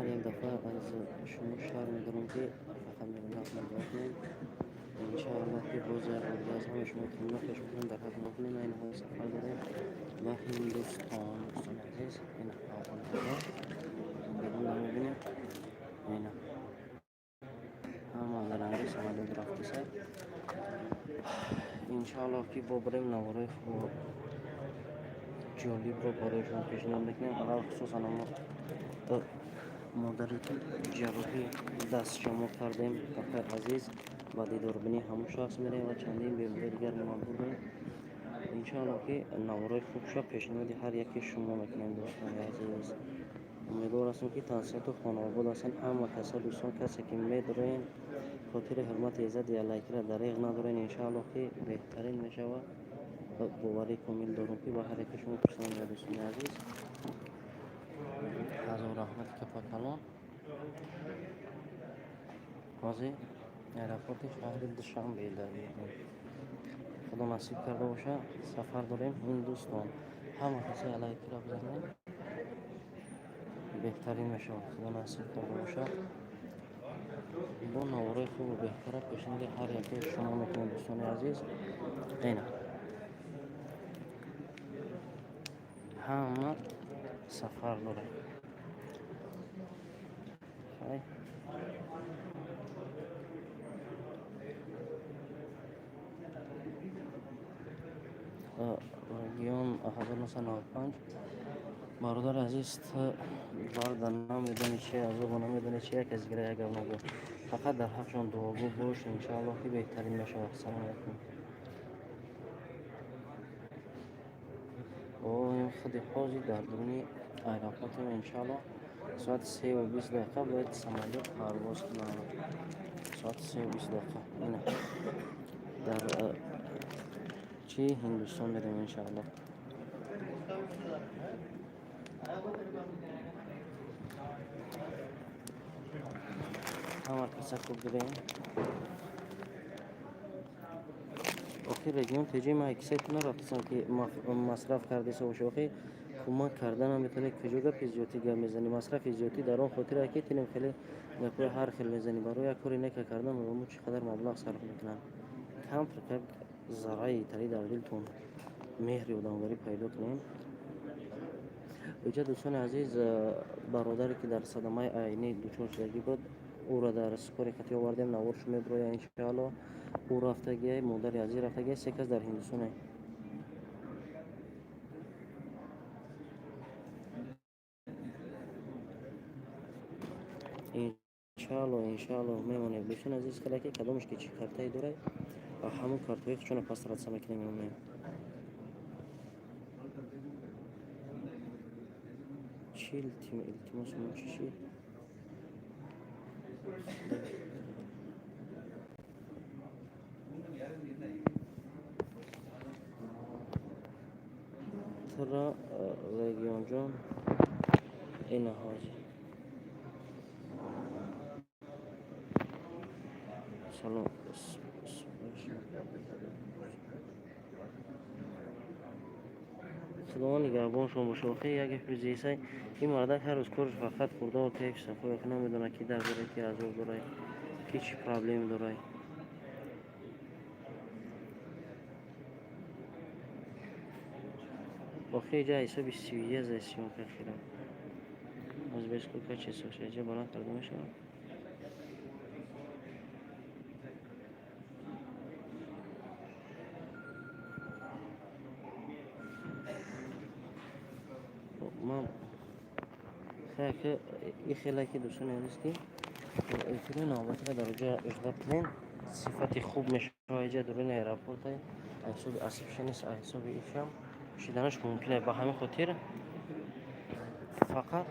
یک دفعه از شما شهر می‌دارم که فقط می‌بینم کنیم انشاءالله که باز یک بار از همه شما خدمتش می‌کنم در حد نکنیم این های سفر داریم و هندوستان دوستان عزیز این آقای بیرون رو می‌بینیم این همه در انگیز آمده رفتی سر انشاءالله که با بریم نواره خوب جالب رو برایشون پیشنهاد میکنیم اول خصوصا ما مادری که جراحی دست شما کردیم بخیر عزیز و دیدار بینی همون شخص میریم و چندین بیماری دیگر موجود داریم انشاءالله که نوارای خوب شد پیشنهادی هر یکی شما میکنیم دوستان عزیز امیدوار هستم که تنسیت و خانواده هستن همه کسا دوستان کسی که میدارین خاطر حرمت عزت الهی را دریغ ندارین انشاءالله که بهترین میشود باوری کامل دارم که با هر یک شما پیشنهاد دوستان عزیز هزار رحمت که پاکلان حاضر ایرپورت شهر دوشنبه خدا نصیب کرده باشه سفر داریم هندوستان همه کسی علیه که را بزنیم بهترین میشه خدا نصیب کرده باشه با نواره خوب و بهتره پیشنهاد هر یکی شما میکنیم دوستان عزیز اینه همه سفر داره خیلی رادیون 1995 برادر عزیز برد نمیدونی چی از او نمیدونی چی یک از گره یک نگو فقط در حقشان دعاگو باش انشاءالله که بهترین میشه سلام علیکم و این خود حاجی در درونی ایرپورت انشاءالله ساعت 3:20 باید سمالت پرواز کنم ساعت 3:20 اینه در چی هندوستان بریم انشاءالله همه کسا خوب بریم آخی رژیم تیجی ما اکسیت نرفتم که مصرف کرده سوش آخی کمک کردن هم میتونه کجوگا پیزیوتی گم میزنی مصرف زیادی در آن خاطر اکی تینیم خیلی نکوی هر خیلی میزنی برای یک کاری نکه کردن و مو چقدر مبلغ صرف میکنن کم فرکب زرعی تری در دلتون مهری و دانگاری پیدا کنیم اینجا دوستان عزیز برادری که در صدمه عینی دچار شدگی بود او را در سکاری خطی آوردیم نوارش میبروی انشاءالله او رفتگی مادر عزیز رفتگی سه کس در هندوستان انشاءالله میمونه دوستان عزیز خیلی که کدامش که چی کارتایی داره و همون کارتایی چون پس رد سمکنه میمونه چی التماس من چی ترا رگیون جان این حاجی سلام خدا نگهبان شما باشه یک فیزیسای این مردک هر روز کارش فقط خورده و تیک صفای که نمیدونه کی در داره کی از او داره کی چی پرابلم داره آخه جا حساب سویه از اسیون که خیرم از بیش که چه سوشه جا بلند کرده میشه ما خیلی که دوستان عزیز که ایتونه نوبت در جا اجرا کنین صفت خوب میشه اینجا درون ایرپورت حساب اسیبش نیست حساب ایشم شدنش ممکنه با همین خاطر فقط